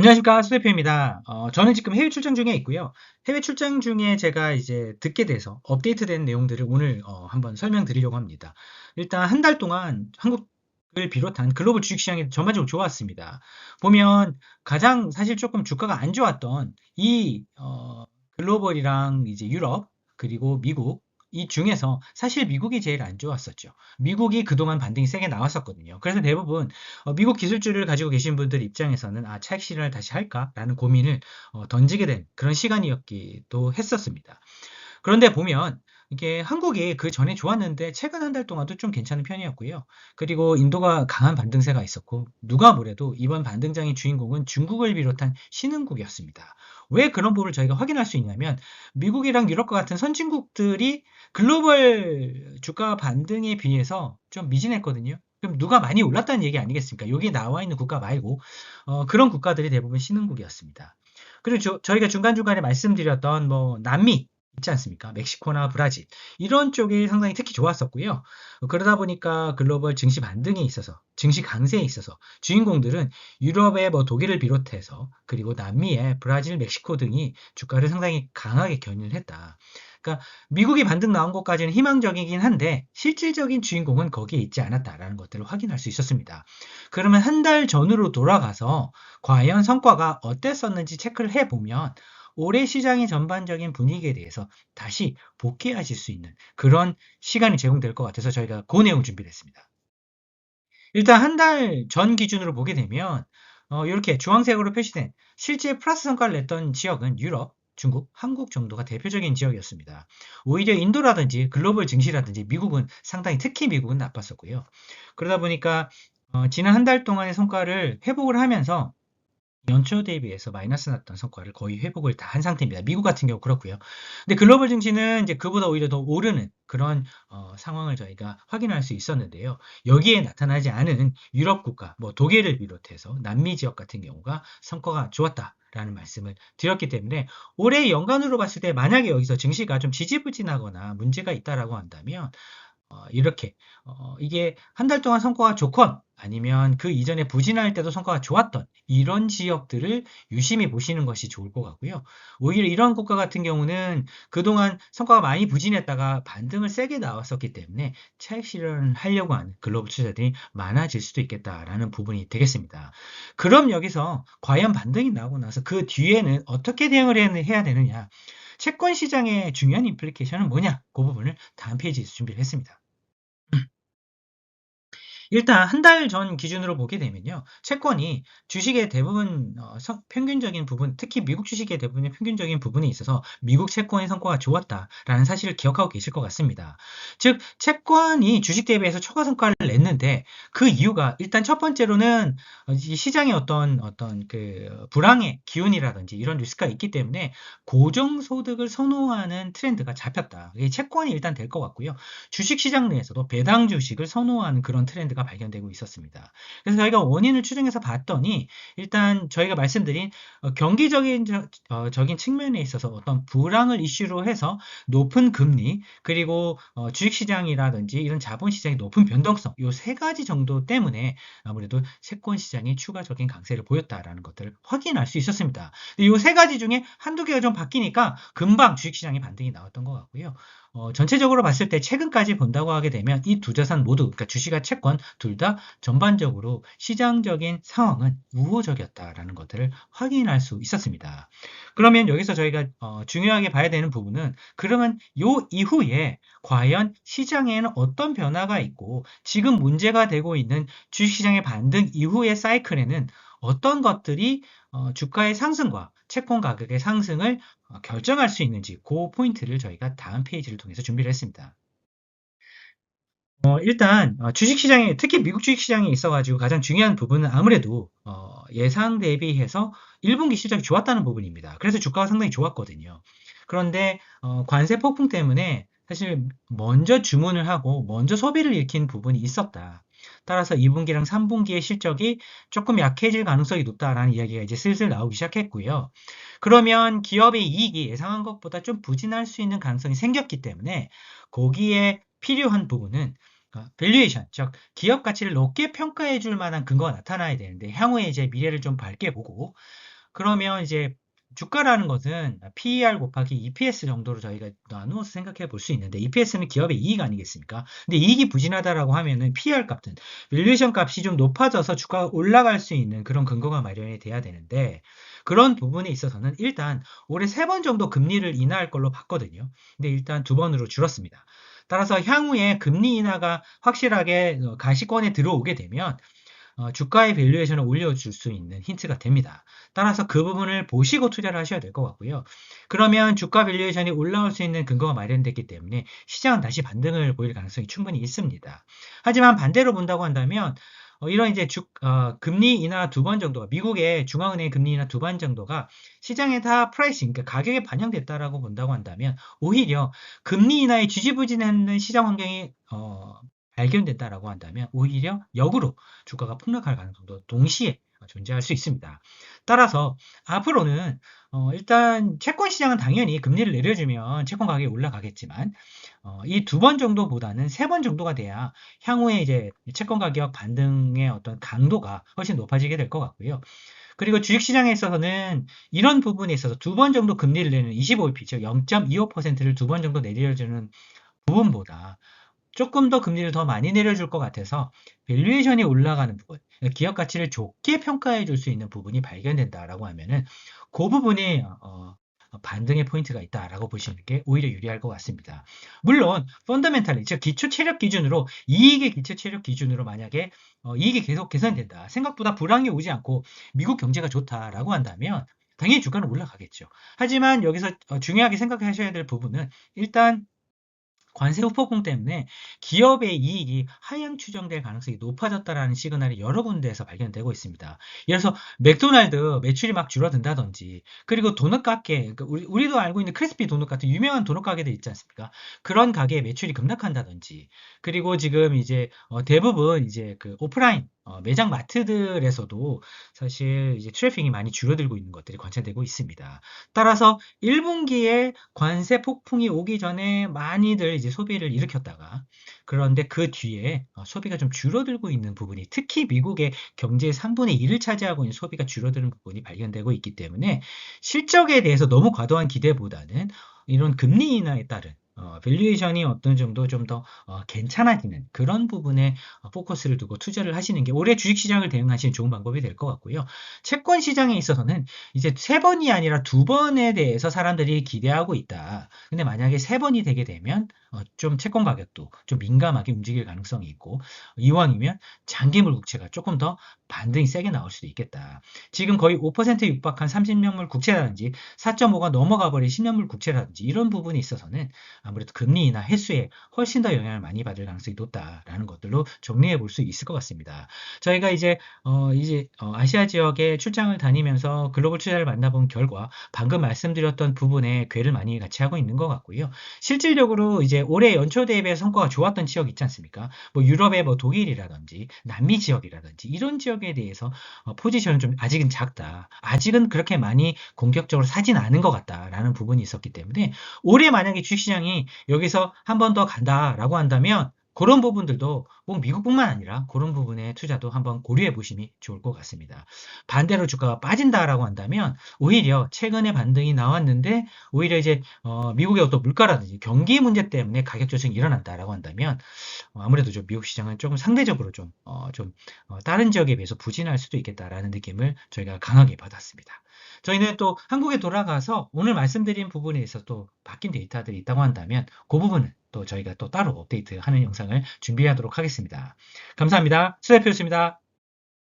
안녕하십니까, 수 대표입니다. 저는 지금 해외 출장 중에 있고요. 해외 출장 중에 제가 이제 듣게 돼서 업데이트된 내용들을 오늘 한번 설명드리려고 합니다. 일단 한 달 동안 한국을 비롯한 글로벌 주식시장이 전반적으로 좋았습니다. 보면 가장 사실 조금 주가가 안 좋았던 이 글로벌이랑 이제 유럽 그리고 미국 이 중에서 사실 미국이 제일 안 좋았었죠. 미국이 그동안 반등이 세게 나왔었거든요. 그래서 대부분 미국 기술주를 가지고 계신 분들 입장에서는 차익 실현을 다시 할까라는 고민을 던지게 된 그런 시간이었기도 했었습니다. 그런데 보면 이게 한국이 그 전에 좋았는데 최근 한 달 동안도 좀 괜찮은 편이었고요. 그리고 인도가 강한 반등세가 있었고 누가 뭐래도 이번 반등장의 주인공은 중국을 비롯한 신흥국이었습니다. 왜 그런 부분을 저희가 확인할 수 있냐면 미국이랑 유럽과 같은 선진국들이 글로벌 주가 반등에 비해서 좀 미진했거든요. 그럼 누가 많이 올랐다는 얘기 아니겠습니까? 여기 나와 있는 국가 말고 그런 국가들이 대부분 신흥국이었습니다. 그리고 저희가 중간중간에 말씀드렸던 뭐 남미 있지 않습니까? 멕시코나 브라질 이런 쪽이 상당히 특히 좋았었고요. 그러다 보니까 글로벌 증시 반등에 있어서 증시 강세에 있어서 주인공들은 유럽의 뭐 독일을 비롯해서 그리고 남미의 브라질, 멕시코 등이 주가를 상당히 강하게 견인을 했다. 그러니까 미국이 반등 나온 것까지는 희망적이긴 한데 실질적인 주인공은 거기에 있지 않았다라는 것들을 확인할 수 있었습니다. 그러면 한 달 전으로 돌아가서 과연 성과가 어땠었는지 체크를 해보면 올해 시장의 전반적인 분위기에 대해서 다시 복귀하실 수 있는 그런 시간이 제공될 것 같아서 저희가 그 내용 준비를 했습니다. 일단 한 달 전 기준으로 보게 되면 이렇게 주황색으로 표시된 실제 플러스 성과를 냈던 지역은 유럽, 중국, 한국 정도가 대표적인 지역이었습니다. 오히려 인도라든지 글로벌 증시라든지 미국은 상당히 특히 미국은 나빴었고요. 그러다 보니까 지난 한 달 동안의 성과를 회복을 하면서 연초 대비해서 마이너스 났던 성과를 거의 회복을 다 한 상태입니다. 미국 같은 경우 그렇고요. 근데 글로벌 증시는 이제 그보다 오히려 더 오르는 그런 상황을 저희가 확인할 수 있었는데요. 여기에 나타나지 않은 유럽 국가, 뭐 독일을 비롯해서 남미 지역 같은 경우가 성과가 좋았다라는 말씀을 드렸기 때문에 올해 연간으로 봤을 때 만약에 여기서 증시가 좀 지지부진하거나 문제가 있다라고 한다면 이렇게 이게 한 달 동안 성과가 좋건 아니면 그 이전에 부진할 때도 성과가 좋았던 이런 지역들을 유심히 보시는 것이 좋을 것 같고요. 오히려 이러한 국가 같은 경우는 그동안 성과가 많이 부진했다가 반등을 세게 나왔었기 때문에 차익 실현을 하려고 하는 글로벌 투자들이 많아질 수도 있겠다라는 부분이 되겠습니다. 그럼 여기서 과연 반등이 나오고 나서 그 뒤에는 어떻게 대응을 해야 되느냐? 채권 시장의 중요한 임플리케이션은 뭐냐? 그 부분을 다음 페이지에서 준비를 했습니다. 일단 한 달 전 기준으로 보게 되면요. 채권이 주식의 대부분 평균적인 부분, 특히 미국 주식의 대부분의 평균적인 부분에 있어서 미국 채권의 성과가 좋았다라는 사실을 기억하고 계실 것 같습니다. 즉 채권이 주식 대비해서 초과 성과를 냈는데 그 이유가 일단 첫 번째로는 이 시장의 어떤 그 불황의 기운이라든지 이런 리스크가 있기 때문에 고정소득을 선호하는 트렌드가 잡혔다. 이게 채권이 일단 될 것 같고요. 주식시장 내에서도 배당 주식을 선호하는 그런 트렌드가 발견되고 있었습니다. 그래서 저희가 원인을 추정해서 봤더니 일단 저희가 말씀드린 경기적인 적인 측면에 있어서 어떤 불황을 이슈로 해서 높은 금리 그리고 주식시장이라든지 이런 자본시장의 높은 변동성 이 세 가지 정도 때문에 아무래도 채권 시장이 추가적인 강세를 보였다라는 것들을 확인할 수 있었습니다. 이 세 가지 중에 한두 개가 좀 바뀌니까 금방 주식시장의 반등이 나왔던 것 같고요. 전체적으로 봤을 때 최근까지 본다고 하게 되면 이 두 자산 모두, 그러니까 주식과 채권 둘 다 전반적으로 시장적인 상황은 우호적이었다라는 것들을 확인할 수 있었습니다. 그러면 여기서 저희가 중요하게 봐야 되는 부분은 그러면 요 이후에 과연 시장에는 어떤 변화가 있고 지금 문제가 되고 있는 주식시장의 반등 이후의 사이클에는 어떤 것들이 주가의 상승과 채권 가격의 상승을 결정할 수 있는지 그 포인트를 저희가 다음 페이지를 통해서 준비를 했습니다. 일단 주식시장에 특히 미국 주식시장에 있어가지고 가장 중요한 부분은 아무래도 예상 대비해서 1분기 실적이 좋았다는 부분입니다. 그래서 주가가 상당히 좋았거든요. 그런데 관세 폭풍 때문에 사실 먼저 주문을 하고 먼저 소비를 일으킨 부분이 있었다. 따라서 2분기랑 3분기의 실적이 조금 약해질 가능성이 높다라는 이야기가 이제 슬슬 나오기 시작했고요. 그러면 기업의 이익이 예상한 것보다 좀 부진할 수 있는 가능성이 생겼기 때문에 거기에 필요한 부분은 밸류에이션, 즉 기업 가치를 높게 평가해 줄 만한 근거가 나타나야 되는데 향후에 이제 미래를 좀 밝게 보고 그러면 이제 주가라는 것은 PER 곱하기 EPS 정도로 저희가 나누어서 생각해 볼 수 있는데 EPS는 기업의 이익 아니겠습니까? 근데 이익이 부진하다라고 하면은 PER 값은 밸류에이션 값이 좀 높아져서 주가가 올라갈 수 있는 그런 근거가 마련이 돼야 되는데 그런 부분에 있어서는 일단 올해 3번 정도 금리를 인하할 걸로 봤거든요. 근데 일단 2번으로 줄었습니다. 따라서 향후에 금리 인하가 확실하게 가시권에 들어오게 되면 주가의 밸류에이션을 올려줄 수 있는 힌트가 됩니다. 따라서 그 부분을 보시고 투자를 하셔야 될 것 같고요. 그러면 주가 밸류에이션이 올라올 수 있는 근거가 마련됐기 때문에 시장은 다시 반등을 보일 가능성이 충분히 있습니다. 하지만 반대로 본다고 한다면 이런 이제 금리 인하 2번 정도가 미국의 중앙은행 금리 인하 2번 정도가 시장에 다 프라이싱, 그러니까 가격에 반영됐다라고 본다고 한다면 오히려 금리 인하에 지지부진했는 시장 환경이 발견된다라고 한다면 오히려 역으로 주가가 폭락할 가능성도 동시에 존재할 수 있습니다. 따라서 앞으로는 일단 채권 시장은 당연히 금리를 내려주면 채권 가격이 올라가겠지만 이 2번 정도보다는 3번 정도가 돼야 향후에 이제 채권 가격 반등의 어떤 강도가 훨씬 높아지게 될 것 같고요. 그리고 주식시장에 있어서는 이런 부분에 있어서 2번 정도 금리를 내는 25bp, 즉 0.25%를 2번 정도 내려주는 부분보다 조금 더 금리를 더 많이 내려줄 것 같아서 밸류에이션이 올라가는 부분, 기업 가치를 좋게 평가해 줄 수 있는 부분이 발견된다라고 하면은 그 부분이 반등의 포인트가 있다라고 보시는 게 오히려 유리할 것 같습니다. 물론 펀더멘탈리, 즉 기초 체력 기준으로 이익의 기초 체력 기준으로 만약에 이익이 계속 개선된다, 생각보다 불황이 오지 않고 미국 경제가 좋다라고 한다면 당연히 주가는 올라가겠죠. 하지만 여기서 중요하게 생각하셔야 될 부분은 일단 관세 후폭풍 때문에 기업의 이익이 하향 추정될 가능성이 높아졌다라는 시그널이 여러 군데에서 발견되고 있습니다. 예를 들어서 맥도날드 매출이 막 줄어든다든지, 그리고 도넛 가게, 그러니까 우리도 알고 있는 크리스피 도넛 같은 유명한 도넛 가게들 있지 않습니까? 그런 가게의 매출이 급락한다든지, 그리고 지금 이제 대부분 이제 그 오프라인 매장 마트들에서도 사실 이제 트래픽이 많이 줄어들고 있는 것들이 관찰되고 있습니다. 따라서 1분기에 관세 폭풍이 오기 전에 많이들 이제 소비를 일으켰다가 그런데 그 뒤에 소비가 좀 줄어들고 있는 부분이 특히 미국의 경제의 3분의 1을 차지하고 있는 소비가 줄어드는 부분이 발견되고 있기 때문에 실적에 대해서 너무 과도한 기대보다는 이런 금리 인하에 따른 밸류에이션이 어떤 정도 좀 더 괜찮아지는 그런 부분에 포커스를 두고 투자를 하시는 게 올해 주식시장을 대응하시는 좋은 방법이 될 것 같고요. 채권 시장에 있어서는 이제 3번이 아니라 2번에 대해서 사람들이 기대하고 있다. 근데 만약에 3번이 되게 되면 좀 채권 가격도 좀 민감하게 움직일 가능성이 있고 이왕이면 장기물 국채가 조금 더 반등이 세게 나올 수도 있겠다. 지금 거의 5% 육박한 30년물 국채라든지 4.5가 넘어가 버린 10년물 국채라든지 이런 부분이 있어서는 아무래도 금리 인하 해수에 훨씬 더 영향을 많이 받을 가능성이 높다라는 것들로 정리해 볼 수 있을 것 같습니다. 저희가 이제 아시아 지역에 출장을 다니면서 글로벌 투자를 만나본 결과 방금 말씀드렸던 부분에 궤를 많이 같이 하고 있는 것 같고요. 실질적으로 이제 올해 연초 대비해 성과가 좋았던 지역 있지 않습니까? 뭐 유럽의 뭐 독일이라든지 남미 지역이라든지 이런 지역에 대해서 포지션은 좀 아직은 작다. 아직은 그렇게 많이 공격적으로 사진 않은 것 같다라는 부분이 있었기 때문에 올해 만약에 주식시장이 여기서 한 번 더 간다라고 한다면 그런 부분들도 꼭 미국뿐만 아니라 그런 부분의 투자도 한번 고려해 보심이 좋을 것 같습니다. 반대로 주가가 빠진다라고 한다면 오히려 최근에 반등이 나왔는데 오히려 이제 미국의 어떤 물가라든지 경기 문제 때문에 가격 조정이 일어난다라고 한다면 아무래도 좀 미국 시장은 조금 상대적으로 좀 다른 지역에 비해서 부진할 수도 있겠다라는 느낌을 저희가 강하게 받았습니다. 저희는 또 한국에 돌아가서 오늘 말씀드린 부분에 있어서 또 바뀐 데이터들이 있다고 한다면 그 부분은 또 저희가 또 따로 업데이트하는 영상을 준비하도록 하겠습니다. 감사합니다. 수대표였습니다.